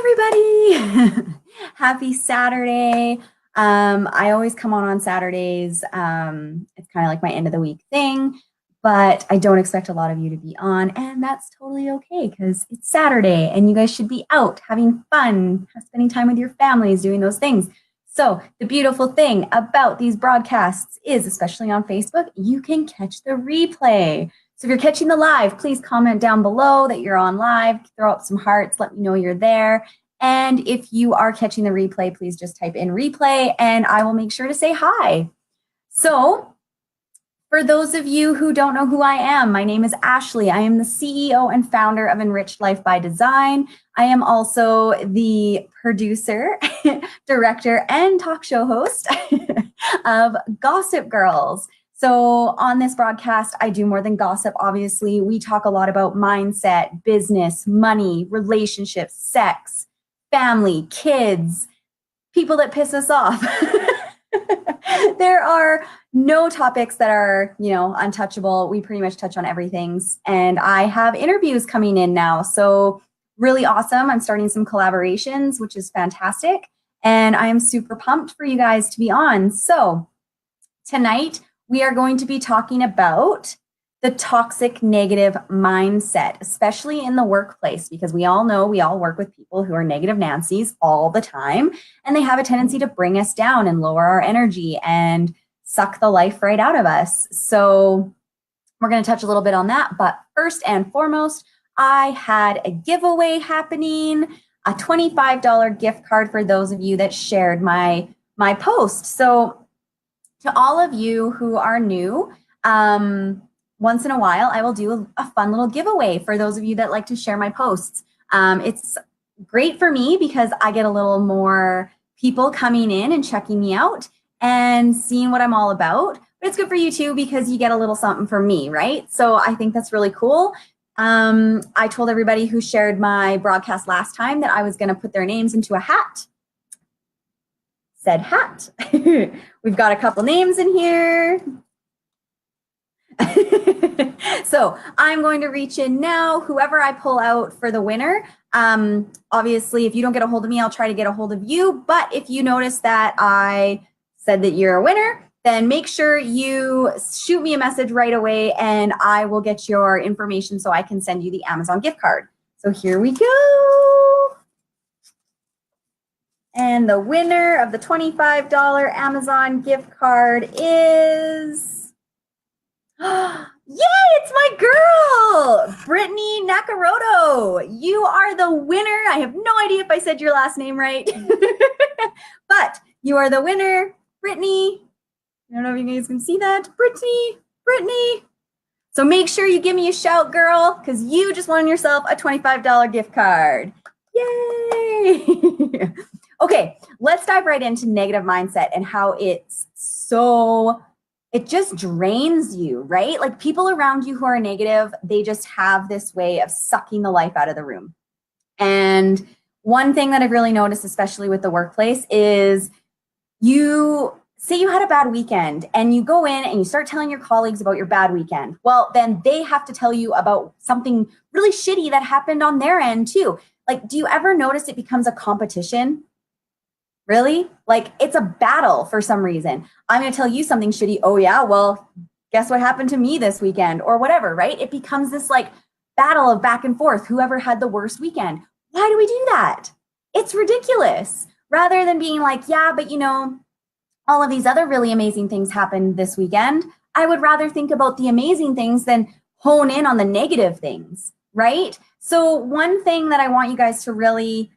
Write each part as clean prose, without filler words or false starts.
everybody. Happy Saturday. I always come on Saturdays. It's kind of like my end of the week thing, but I don't expect a lot of you to be on, and that's totally okay because it's Saturday and you guys should be out having fun, spending time with your families, doing those things. So the beautiful thing about these broadcasts is, especially on Facebook, you can catch the replay. So if you're catching the live, please comment down below that you're on live, throw up some hearts, let me know you're there. And if you are catching the replay, please just type in replay and I will make sure to say hi. So for those of you who don't know who I am, my name is Ashley. I am the CEO and founder of Enriched Life by Design. I am also the producer, director, and talk show host of Gossip Girls. So on this broadcast, I do more than gossip, obviously. We talk a lot about mindset, business, money, relationships, sex, family, kids, people that piss us off. There are no topics that are, untouchable. We pretty much touch on everything. And I have interviews coming in now. So really awesome. I'm starting some collaborations, which is fantastic. And I am super pumped for you guys to be on. So tonight, we are going to be talking about the toxic negative mindset, especially in the workplace, because we all know we all work with people who are negative Nancy's all the time, and they have a tendency to bring us down and lower our energy and suck the life right out of us. So we're going to touch a little bit on that. But first and foremost, I had a giveaway happening, a $25 gift card for those of you that shared my post. So to all of you who are new, once in a while, I will do a fun little giveaway for those of you that like to share my posts. It's great for me because I get a little more people coming in and checking me out and seeing what I'm all about. But it's good for you too because you get a little something from me, right? So I think that's really cool. I told everybody who shared my broadcast last time that I was going to put their names into a hat. Said hat. We've got a couple names in here. So I'm going to reach in now. Whoever I pull out for the winner, obviously, if you don't get a hold of me, I'll try to get a hold of you. But if you notice that I said that you're a winner, then make sure you shoot me a message right away and I will get your information so I can send you the Amazon gift card. So here we go. And the winner of the $25 Amazon gift card is... Yay, it's my girl, Brittany Nakaroto. You are the winner. I have no idea if I said your last name right, but you are the winner, Brittany. I don't know if you guys can see that. Brittany. So make sure you give me a shout, girl, because you just won yourself a $25 gift card. Yay. Okay, let's dive right into negative mindset and how it just drains you, right? Like people around you who are negative, they just have this way of sucking the life out of the room. And one thing that I've really noticed, especially with the workplace, is you say you had a bad weekend and you go in and you start telling your colleagues about your bad weekend. Well, then they have to tell you about something really shitty that happened on their end too. Like, do you ever notice it becomes a competition? Really? Like it's a battle for some reason. I'm going to tell you something shitty. Oh yeah, well, guess what happened to me this weekend or whatever, right? It becomes this like battle of back and forth. Whoever had the worst weekend. Why do we do that? It's ridiculous. Rather than being like, yeah, but all of these other really amazing things happened this weekend. I would rather think about the amazing things than hone in on the negative things, right? So one thing that I want you guys to really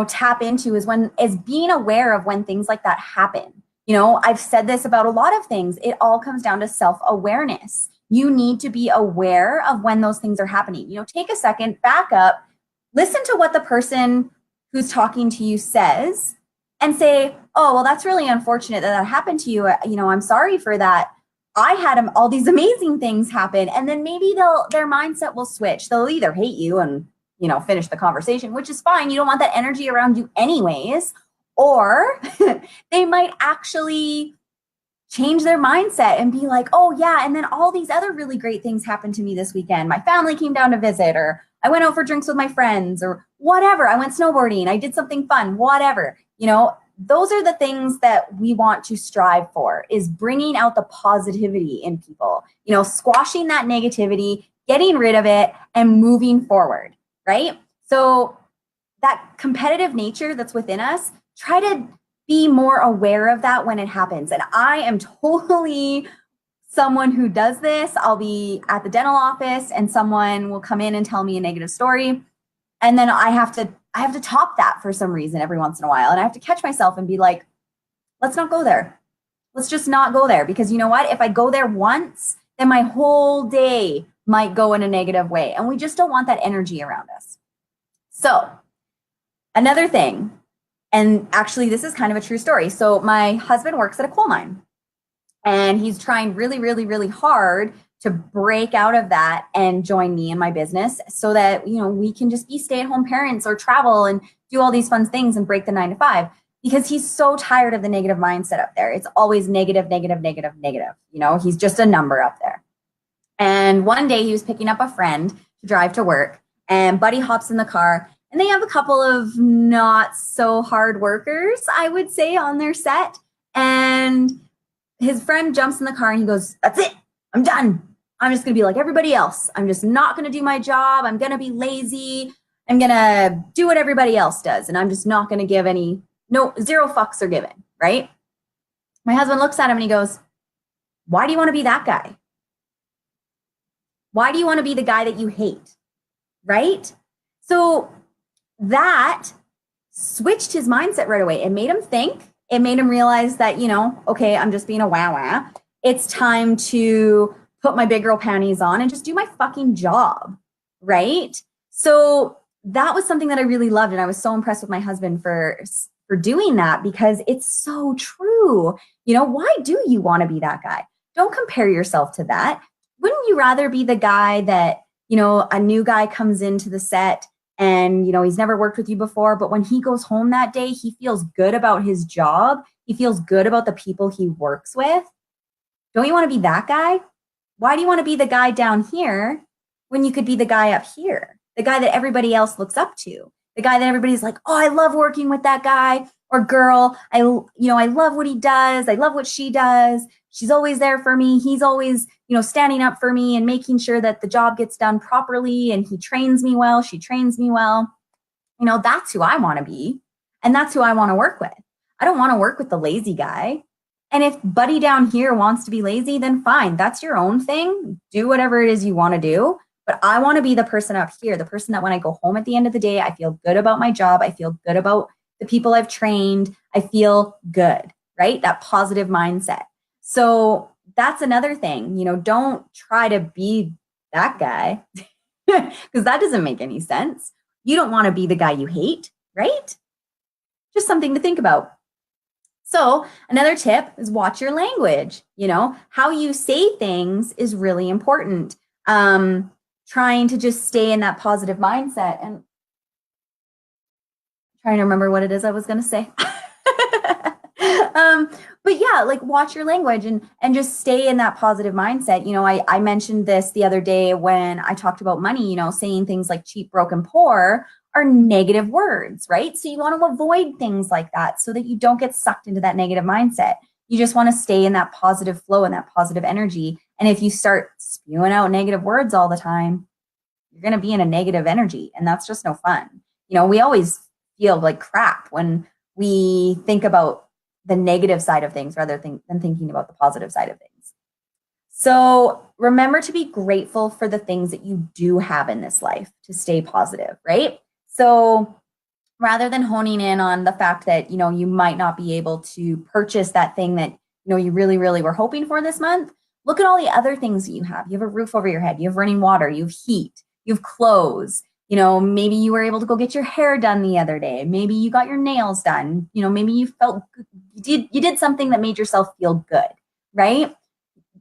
tap into is being aware of when things like that happen. I've said this about a lot of things. It all comes down to self-awareness. You need to be aware of when those things are happening. Take a second, back up, listen to what the person who's talking to you says and say, oh, well, that's really unfortunate that happened to you. I'm sorry for that. I had all these amazing things happen. And then maybe their mindset will switch. They'll either hate you and finish the conversation, which is fine. You don't want that energy around you anyways. Or they might actually change their mindset and be like, oh yeah, and then all these other really great things happened to me this weekend. My family came down to visit, or I went out for drinks with my friends, or whatever. I went snowboarding, I did something fun, whatever. Those are the things that we want to strive for, is bringing out the positivity in people, squashing that negativity, getting rid of it, and moving forward, right? So that competitive nature that's within us, try to be more aware of that when it happens. And I am totally someone who does this. I'll be at the dental office and someone will come in and tell me a negative story. And then I have to top that for some reason every once in a while. And I have to catch myself and be like, let's not go there. Let's just not go there. Because you know what? If I go there once, then my whole day might go in a negative way. And we just don't want that energy around us. So another thing, and actually this is kind of a true story. So my husband works at a coal mine and he's trying really, really, really hard to break out of that and join me in my business so that, we can just be stay-at-home parents or travel and do all these fun things and break the 9 to 5, because he's so tired of the negative mindset up there. It's always negative, negative, negative, negative. He's just a number up there. And one day he was picking up a friend to drive to work, and Buddy hops in the car, and they have a couple of not so hard workers, I would say, on their set. And his friend jumps in the car and he goes, that's it, I'm done. I'm just going to be like everybody else. I'm just not going to do my job. I'm going to be lazy. I'm going to do what everybody else does. And I'm just not going to give zero fucks are given, right? My husband looks at him and he goes, why do you want to be that guy? Why do you want to be the guy that you hate? Right? So that switched his mindset right away. It made him think. It made him realize that, okay, I'm just being a wah-wah. It's time to put my big girl panties on and just do my fucking job, right? So that was something that I really loved. And I was so impressed with my husband for doing that, because it's so true. Why do you want to be that guy? Don't compare yourself to that. Wouldn't you rather be the guy that, a new guy comes into the set and, he's never worked with you before, but when he goes home that day, he feels good about his job. He feels good about the people he works with. Don't you want to be that guy? Why do you want to be the guy down here when you could be the guy up here? The guy that everybody else looks up to, the guy that everybody's like, oh, I love working with that guy or girl. I love what he does. I love what she does. She's always there for me. He's always, standing up for me and making sure that the job gets done properly. And he trains me well. She trains me well. That's who I want to be. And that's who I want to work with. I don't want to work with the lazy guy. And if Buddy down here wants to be lazy, then fine. That's your own thing. Do whatever it is you want to do. But I want to be the person up here, the person that when I go home at the end of the day, I feel good about my job. I feel good about the people I've trained. I feel good, right? That positive mindset. So that's another thing, don't try to be that guy because that doesn't make any sense. You don't want to be the guy you hate, right? Just something to think about. So another tip is watch your language. How you say things is really important. Trying to just stay in that positive mindset and trying to remember what it is I was going to say. But yeah, like watch your language and just stay in that positive mindset. I mentioned this the other day when I talked about money, saying things like cheap, broke, and poor are negative words, right? So you want to avoid things like that so that you don't get sucked into that negative mindset. You just want to stay in that positive flow and that positive energy. And if you start spewing out negative words all the time, you're going to be in a negative energy, and that's just no fun. We always feel like crap when we think about the negative side of things rather than thinking about the positive side of things. So remember to be grateful for the things that you do have in this life to stay positive, right? So rather than honing in on the fact that, you might not be able to purchase that thing that, you really, really were hoping for this month, look at all the other things that you have. You have a roof over your head, you have running water, you have heat, you have clothes. Maybe you were able to go get your hair done the other day. Maybe you got your nails done. Maybe you felt you did something that made yourself feel good, right?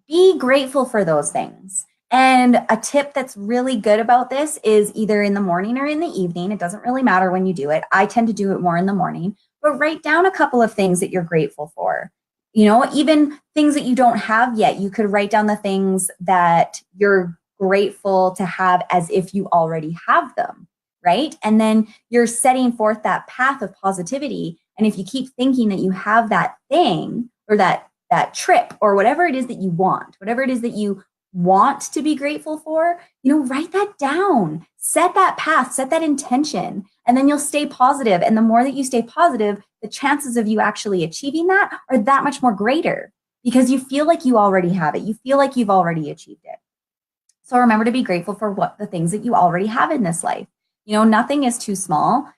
Be grateful for those things. And a tip that's really good about this is either in the morning or in the evening. It doesn't really matter when you do it. I tend to do it more in the morning, but write down a couple of things that you're grateful for. You know, even things that you don't have yet, you could write down the things that you're grateful to have as if you already have them, right? And then you're setting forth that path of positivity. And if you keep thinking that you have that thing or that trip or whatever it is that you want, whatever it is that you want to be grateful for, you know, write that down, set that path, set that intention, and then you'll stay positive. And the more that you stay positive, the chances of you actually achieving that are that much more greater because you feel like you already have it. You feel like you've already achieved it. So remember to be grateful for what the things that you already have in this life. You know, nothing is too small.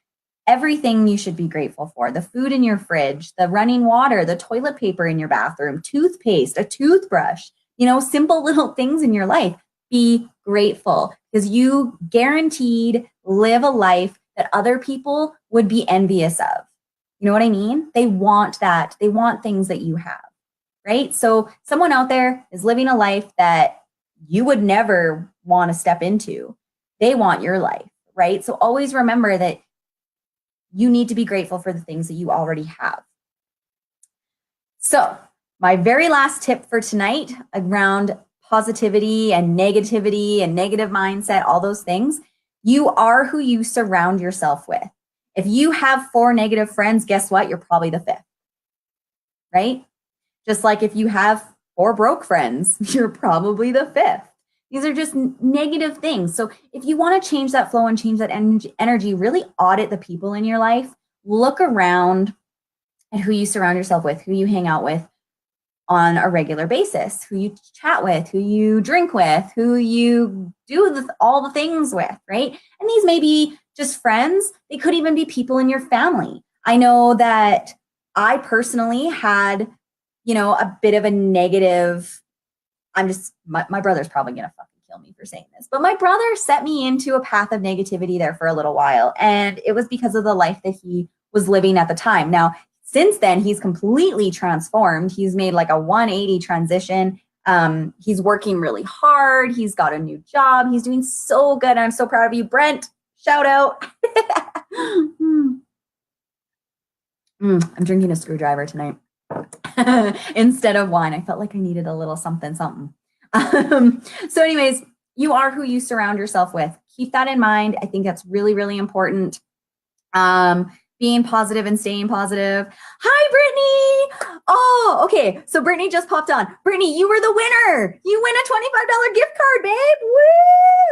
Everything you should be grateful for. The food in your fridge, the running water, the toilet paper in your bathroom, toothpaste, a toothbrush, you know, simple little things in your life. Be grateful because you guaranteed live a life that other people would be envious of. You know what I mean? They want that. They want things that you have, right? So someone out there is living a life that you would never want to step into. They want your life, right? So always remember that you need to be grateful for the things that you already have. So my very last tip for tonight around positivity and negativity and negative mindset, all those things, you are who you surround yourself with. If you have 4 negative friends, guess what? You're probably the 5th, right? Just like if you have 4 broke friends, you're probably the 5th. These are just negative things. So if you want to change that flow and change that energy, really audit the people in your life. Look around at who you surround yourself with, who you hang out with on a regular basis, who you chat with, who you drink with, who you do all the things with, right? And these may be just friends. They could even be people in your family. I know that I personally had, you know, a bit of a negative, my brother's probably going to fucking kill me for saying this, but my brother set me into a path of negativity there for a little while. And it was because of the life that he was living at the time. Now, since then, he's completely transformed. He's made like a 180 transition. He's working really hard. He's got a new job. He's doing so good. I'm so proud of you, Brent. Shout out. I'm drinking a screwdriver tonight instead of wine. I felt like I needed a little something. So anyways, you are who you surround yourself with. Keep that in mind. I think that's really, really important. Being positive and staying positive. Hi, Brittany. Oh, okay. So Brittany just popped on. Brittany, you were the winner. You win a $25 gift card, babe.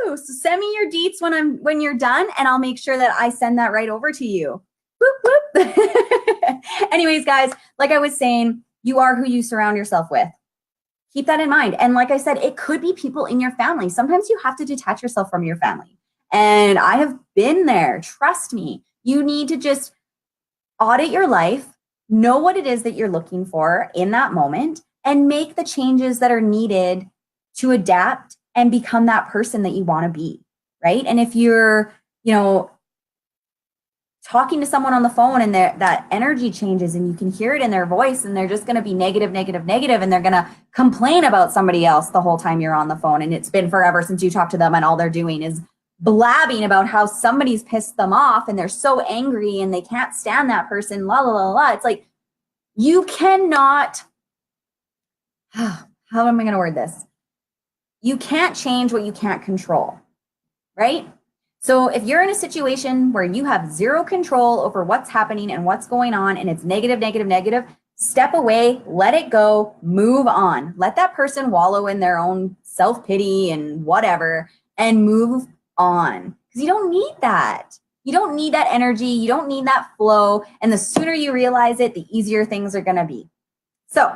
Woo! So send me your deets when you're done, and I'll make sure that I send that right over to you. Whoop, whoop. Anyways, guys, like I was saying, you are who you surround yourself with. Keep that in mind. And like I said, it could be people in your family. Sometimes you have to detach yourself from your family. And I have been there. Trust me. You need to just audit your life, know what it is that you're looking for in that moment, and make the changes that are needed to adapt and become that person that you want to be, right? And if you're, you know, talking to someone on the phone and that energy changes and you can hear it in their voice and they're just going to be negative, negative, negative, and they're going to complain about somebody else the whole time you're on the phone, and it's been forever since you talked to them and all they're doing is blabbing about how somebody's pissed them off and they're so angry and they can't stand that person, la, la, la, la. It's like, you cannot, how am I going to word this? You can't change what you can't control, right? So if you're in a situation where you have zero control over what's happening and what's going on and it's negative, negative, negative, step away, let it go, move on. Let that person wallow in their own self-pity and whatever, and move on, because you don't need that. You don't need that energy. You don't need that flow. And the sooner you realize it, the easier things are going to be. So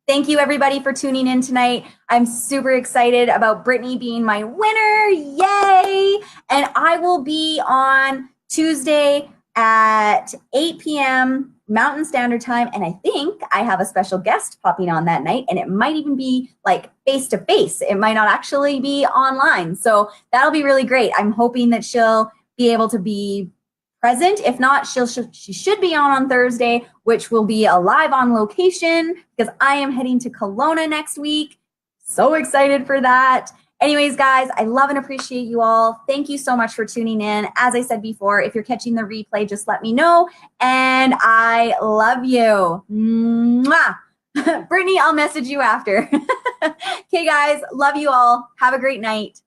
thank you, everybody, for tuning in tonight. I'm super excited about Brittany being my winner. Yay! And I will be on Tuesday at 8 p.m. Mountain Standard Time. And I think I have a special guest popping on that night. And it might even be like face-to-face. It might not actually be online. So that'll be really great. I'm hoping that she'll be able to be present. If not, she should be on Thursday, which will be a live on location because I am heading to Kelowna next week. So excited for that. Anyways, guys, I love and appreciate you all. Thank you so much for tuning in. As I said before, if you're catching the replay, just let me know. And I love you. Mwah! Brittany, I'll message you after. Okay, guys, love you all. Have a great night.